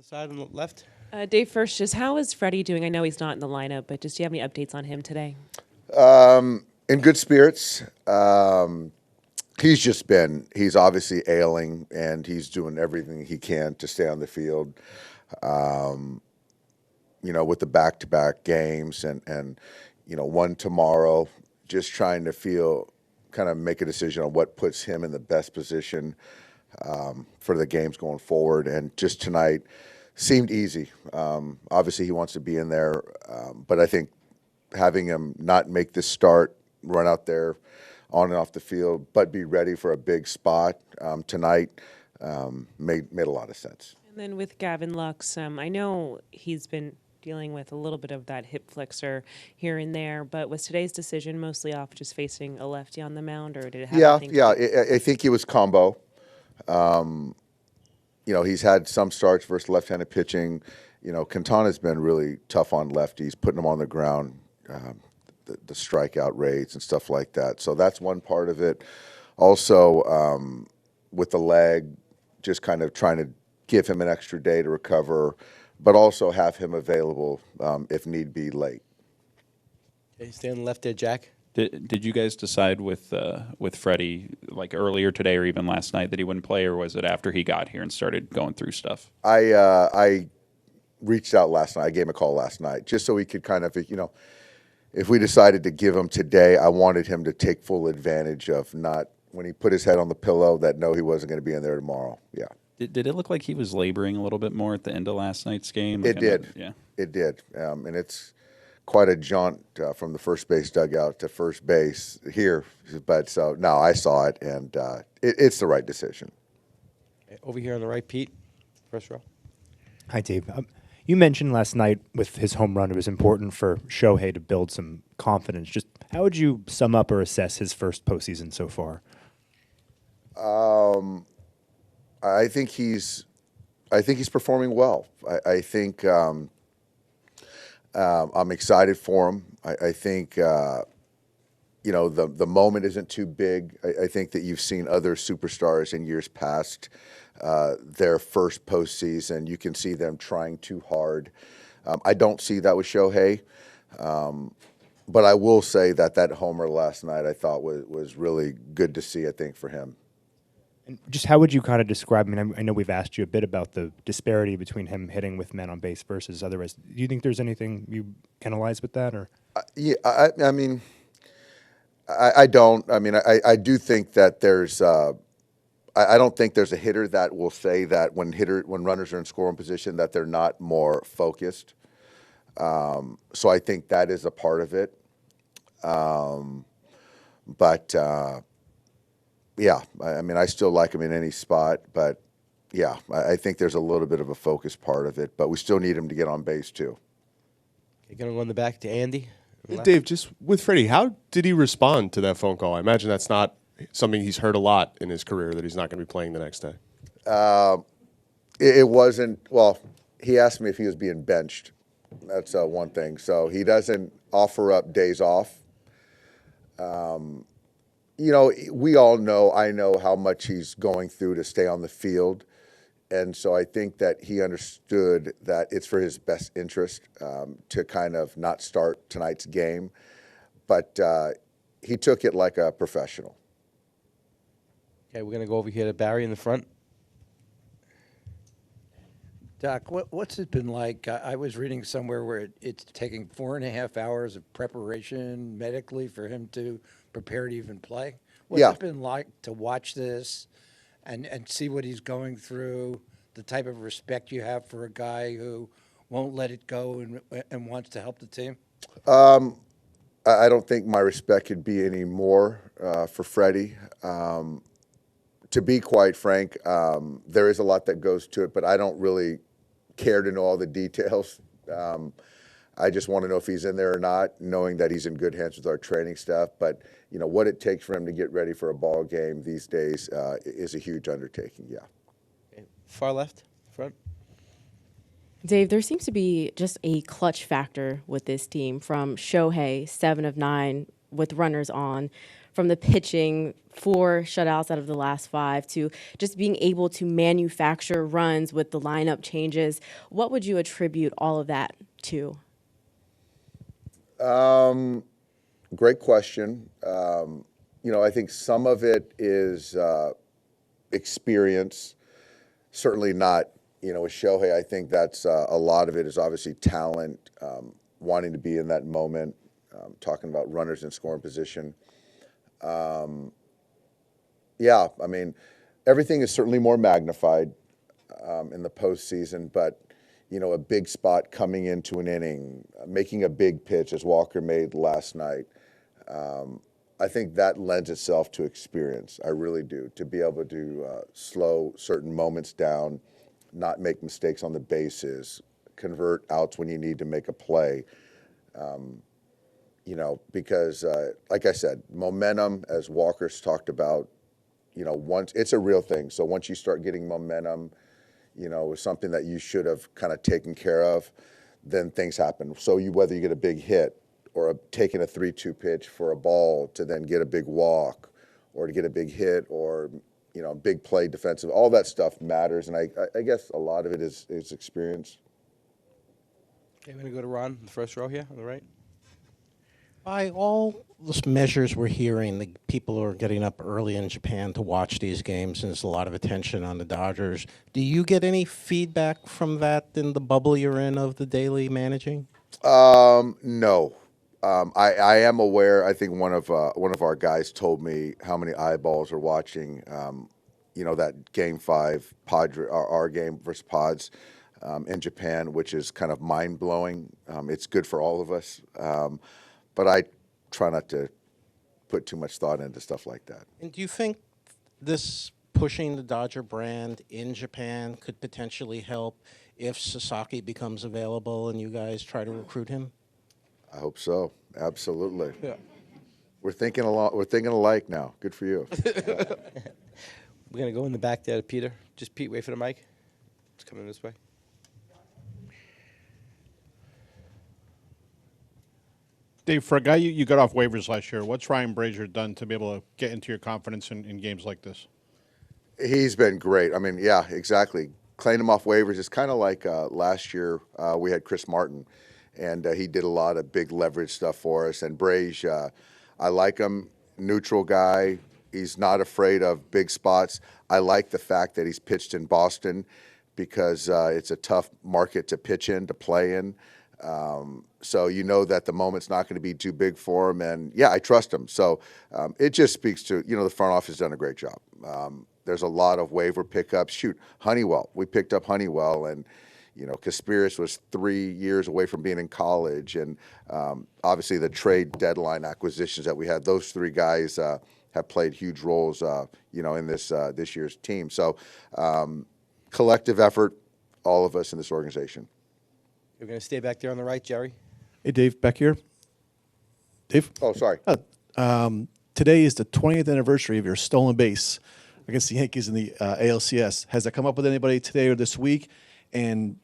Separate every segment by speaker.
Speaker 1: side on the left.
Speaker 2: Dave, first, just how is Freddie doing? I know he's not in the lineup, but just do you have any updates on him today?
Speaker 3: In good spirits. He's obviously ailing, and he's doing everything he can to stay on the field. With the back-to-back games and one tomorrow, just trying to make a decision on what puts him in the best position for the games going forward. And just tonight seemed easy. Obviously, he wants to be in there, but I think having him not make this start, run out there on and off the field, but be ready for a big spot tonight made a lot of sense.
Speaker 2: And then with Gavin Lux, I know he's been dealing with a little bit of that hip flexor here and there, but was today's decision mostly off just facing a lefty on the mound, or did it have anything to do?
Speaker 3: I think it was combo. He's had some starts versus left-handed pitching. Quintana's been really tough on lefties, putting them on the ground, the strikeout rates and stuff like that. So that's one part of it. Also, with the leg, just kind of trying to give him an extra day to recover, but also have him available if need be late.
Speaker 1: Okay, stay on the left there, Jack.
Speaker 4: Did you guys decide with Freddie like earlier today or even last night that he wouldn't play, or was it after he got here and started going through stuff?
Speaker 3: I reached out last night. I gave him a call last night just so he could kind of, if we decided to give him today, I wanted him to take full advantage of not, when he put his head on the pillow, that no, he wasn't going to be in there tomorrow. Yeah.
Speaker 4: Did it look like he was laboring a little bit more at the end of last night's game?
Speaker 3: It did.
Speaker 4: Yeah.
Speaker 3: It did. And it's quite a jaunt from the first base dugout to first base here. But so, no, I saw it, and it's the right decision.
Speaker 1: Okay, over here on the right, Pete, first row.
Speaker 5: Hi, Dave. You mentioned last night with his home run, it was important for Shohei to build some confidence. Just how would you sum up or assess his first postseason so far?
Speaker 3: I think he's performing well. I think I'm excited for him. I think the moment isn't too big. I think that you've seen other superstars in years past, their first postseason, you can see them trying too hard. I don't see that with Shohei, but I will say that homer last night I thought was really good to see, I think, for him.
Speaker 5: And just how would you kind of describe, I know we've asked you a bit about the disparity between him hitting with men on base versus otherwise. Do you think there's anything you analyze with that? Or
Speaker 3: I don't. I do think that there's I don't think there's a hitter that will say that when runners are in scoring position that they're not more focused. So I think that is a part of it. Yeah, I still like him in any spot, but yeah, I think there's a little bit of a focus part of it, but we still need him to get on base too.
Speaker 1: Okay, going to go in the back to Andy.
Speaker 6: Dave, just with Freddie, how did he respond to that phone call? I imagine that's not something he's heard a lot in his career, that he's not going to be playing the next day.
Speaker 3: It wasn't, well, he asked me if he was being benched. That's one thing. So he doesn't offer up days off. We all know, I know how much he's going through to stay on the field. And so I think that he understood that it's for his best interest to kind of not start tonight's game. But he took it like a professional.
Speaker 1: Okay, we're going to go over here to Barry in the front.
Speaker 7: Doc, what's it been like? I was reading somewhere where it's taking 4.5 hours of preparation medically for him to prepare to even play. What's it been like to watch this and see what he's going through, the type of respect you have for a guy who won't let it go and wants to help the team?
Speaker 3: I don't think my respect could be any more for Freddie. To be quite frank, there is a lot that goes to it, but I don't really care to know all the details. I just want to know if he's in there or not, knowing that he's in good hands with our training staff. But, what it takes for him to get ready for a ball game these days is a huge undertaking, yeah.
Speaker 1: Okay. Far left, front.
Speaker 8: Dave, there seems to be just a clutch factor with this team from Shohei, 7 of 9 with runners on, from the pitching, 4 shutouts out of the last 5, to just being able to manufacture runs with the lineup changes. What would you attribute all of that to?
Speaker 3: Great question. I think some of it is experience. Certainly not, with Shohei, I think that's a lot of it is obviously talent, wanting to be in that moment, talking about runners in scoring position. Everything is certainly more magnified in the postseason, but a big spot coming into an inning, making a big pitch as Walker made last night. I think that lends itself to experience. I really do. To be able to slow certain moments down, not make mistakes on the bases, convert outs when you need to make a play. Because like I said, momentum, as Walker's talked about, once it's a real thing. So once you start getting momentum, with something that you should have kind of taken care of, then things happen. So whether you get a big hit or taking a 3-2 pitch for a ball to then get a big walk or to get a big hit or, big play defensive, all that stuff matters. And I guess a lot of it is experience.
Speaker 1: Okay, I'm going to go to Ron in the first row here on the right.
Speaker 9: By all the measures we're hearing, the people are getting up early in Japan to watch these games, and there's a lot of attention on the Dodgers. Do you get any feedback from that in the bubble you're in of the daily managing?
Speaker 3: No. I am aware. I think one of our guys told me how many eyeballs are watching. That Game 5 our game versus Pods in Japan, which is kind of mind blowing. It's good for all of us. But I try not to put too much thought into stuff like that.
Speaker 9: And do you think this pushing the Dodger brand in Japan could potentially help if Sasaki becomes available and you guys try to recruit him?
Speaker 3: I hope so. Absolutely.
Speaker 1: Yeah.
Speaker 3: We're thinking alike now. Good for you.
Speaker 1: We're going to go in the back there to Peter. Just Pete, wait for the mic. It's coming this way.
Speaker 10: Dave, for a guy you got off waivers last year, what's Ryan Brazier done to be able to get into your confidence in games like this?
Speaker 3: He's been great. Yeah, exactly. Claimed him off waivers is kind of like last year we had Chris Martin, and he did a lot of big leverage stuff for us. And Brazier, I like him, neutral guy. He's not afraid of big spots. I like the fact that he's pitched in Boston because it's a tough market to pitch in, to play in. So that the moment's not going to be too big for him, and I trust him. So it just speaks to the front office has done a great job. There's a lot of waiver pickups. Shoot, Honeywell, we picked up Honeywell, and Kaspiris was 3 years away from being in college, and obviously the trade deadline acquisitions that we had. Those 3 guys have played huge roles, in this year's team. So collective effort, all of us in this organization.
Speaker 1: You're going to stay back there on the right, Jerry.
Speaker 11: Hey, Dave, back here. Dave?
Speaker 3: Oh, sorry.
Speaker 11: Today is the 20th anniversary of your stolen base against the Yankees in the ALCS. Has that come up with anybody today or this week? And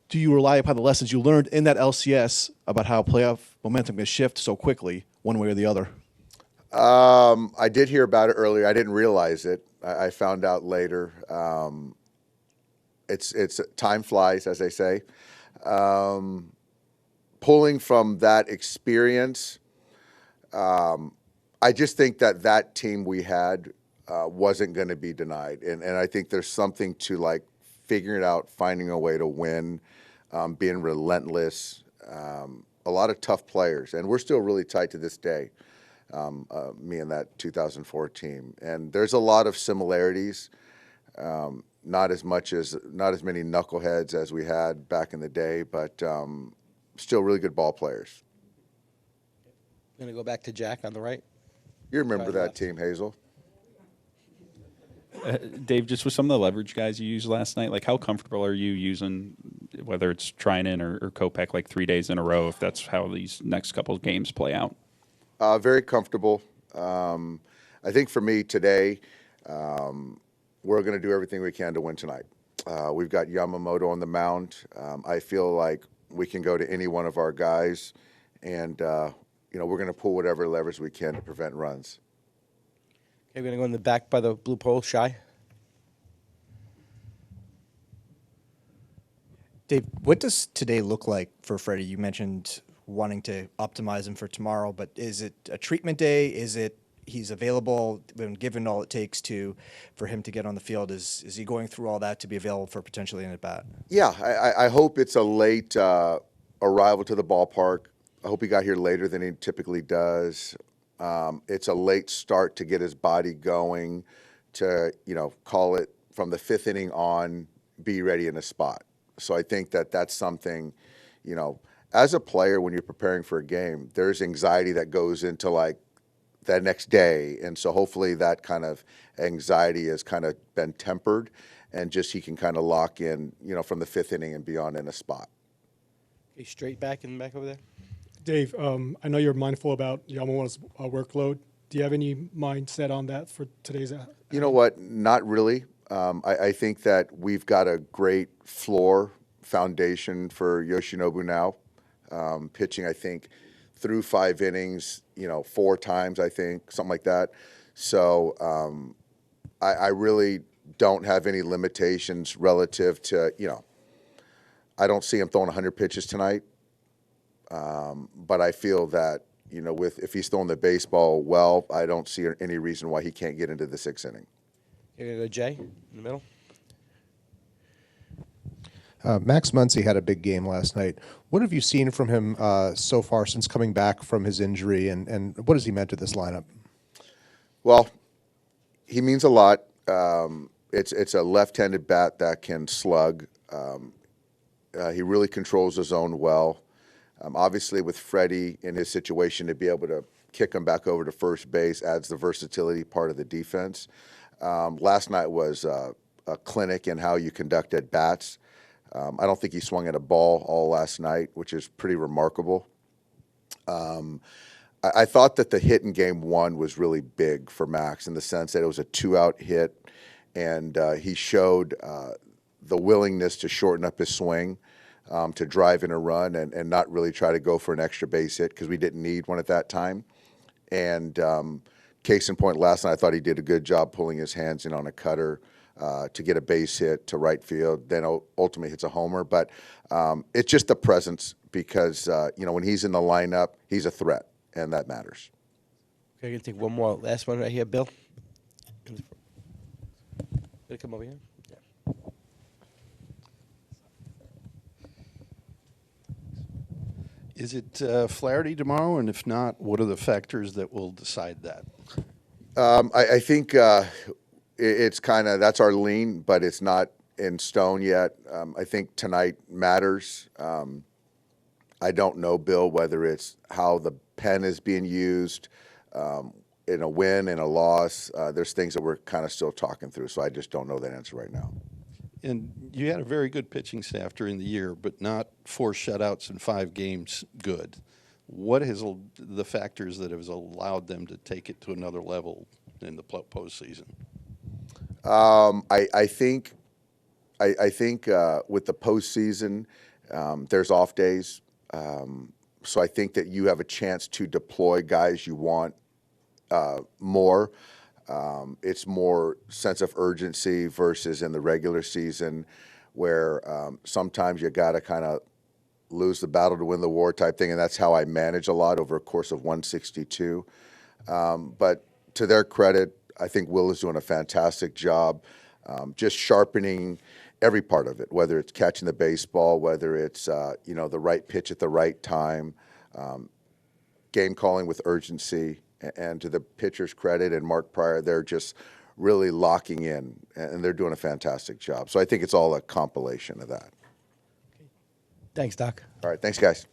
Speaker 11: do you rely upon the lessons you learned in that LCS about how playoff momentum can shift so quickly one way or the other?
Speaker 3: I did hear about it earlier. I didn't realize it. I found out later. It's time flies, as they say. Pulling from that experience, I just think that team we had wasn't going to be denied. And I think there's something to like figuring it out, finding a way to win, being relentless, a lot of tough players. And we're still really tight to this day, me and that 2004 team. And there's a lot of similarities. Not as many knuckleheads as we had back in the day, but still really good ball players.
Speaker 1: I'm going to go back to Jack on the right.
Speaker 3: You remember
Speaker 1: Right
Speaker 3: that
Speaker 1: left.
Speaker 3: team, Hazel?
Speaker 4: Dave, just with some of the leverage guys you used last night, like how comfortable are you using, whether it's Trinan or Kopech, like 3 days in a row, if that's how these next couple of games play out?
Speaker 3: Very comfortable. I think for me today, we're going to do everything we can to win tonight. We've got Yamamoto on the mound. I feel like we can go to any one of our guys and we're going to pull whatever levers we can to prevent runs.
Speaker 1: Okay, we're going to go in the back by the blue pole. Shy.
Speaker 12: Dave, what does today look like for Freddie? You mentioned wanting to optimize him for tomorrow, but is it a treatment day? Is it he's available when given all it takes for him to get on the field? Is he going through all that to be available for potentially an at-bat?
Speaker 3: Yeah, I hope it's a late arrival to the ballpark. I hope he got here later than he typically does. It's a late start to get his body going to, call it from the 5th inning on, be ready in a spot. So I think that that's something, as a player, when you're preparing for a game, there's anxiety that goes into like that next day. And so hopefully that kind of anxiety has kind of been tempered and just he can kind of lock in, from the 5th inning and beyond in a spot.
Speaker 1: Okay, straight back and back over there.
Speaker 13: Dave, I know you're mindful about Yamamoto's workload. Do you have any mindset on that for today's?
Speaker 3: You know what? Not really. I think that we've got a great floor foundation for Yoshinobu now. Pitching, I think, through 5 innings, 4 times, I think, something like that. So I really don't have any limitations relative to, I don't see him throwing 100 pitches tonight. But I feel that, if he's throwing the baseball well, I don't see any reason why he can't get into the 6th inning.
Speaker 1: You're going to go Jay in the middle.
Speaker 14: Max Muncy had a big game last night. What have you seen from him so far since coming back from his injury, and what has he meant to this lineup?
Speaker 3: Well, he means a lot. It's a left-handed bat that can slug. He really controls the zone well. Obviously, with Freddie in his situation, to be able to kick him back over to first base adds the versatility part of the defense. Last night was a clinic in how you conduct at bats. I don't think he swung at a ball all last night, which is pretty remarkable. I thought that the hit in game 1 was really big for Max in the sense that it was a 2-out hit, and he showed the willingness to shorten up his swing, to drive in a run and not really try to go for an extra base hit because we didn't need one at that time. And case in point, last night I thought he did a good job pulling his hands in on a cutter to get a base hit to right field, then ultimately hits a homer. But it's just the presence because, when he's in the lineup, he's a threat, and that matters.
Speaker 1: Okay, I'm going to take one more. Last one right here, Bill. Gonna come over here. Yeah.
Speaker 15: Is it Flaherty tomorrow? And if not, what are the factors that will decide that?
Speaker 3: I think it's kind of, that's our lean, but it's not in stone yet. I think tonight matters. I don't know, Bill, whether it's how the pen is being used in a win and a loss. There's things that we're kind of still talking through, so I just don't know that answer right now.
Speaker 15: And you had a very good pitching staff during the year, but not 4 shutouts in 5 games good. What is the factors that have allowed them to take it to another level in the postseason?
Speaker 3: I think with the postseason, there's off days. So I think that you have a chance to deploy guys you want more. It's more sense of urgency versus in the regular season where sometimes you got to kind of lose the battle to win the war type thing, and that's how I manage a lot over a course of 162. But to their credit, I think Will is doing a fantastic job just sharpening every part of it, whether it's catching the baseball, whether it's the right pitch at the right time, game calling with urgency. And to the pitcher's credit and Mark Pryor, they're just really locking in, and they're doing a fantastic job. So I think it's all a compilation of that.
Speaker 1: Thanks, Doc.
Speaker 3: All right, thanks, guys.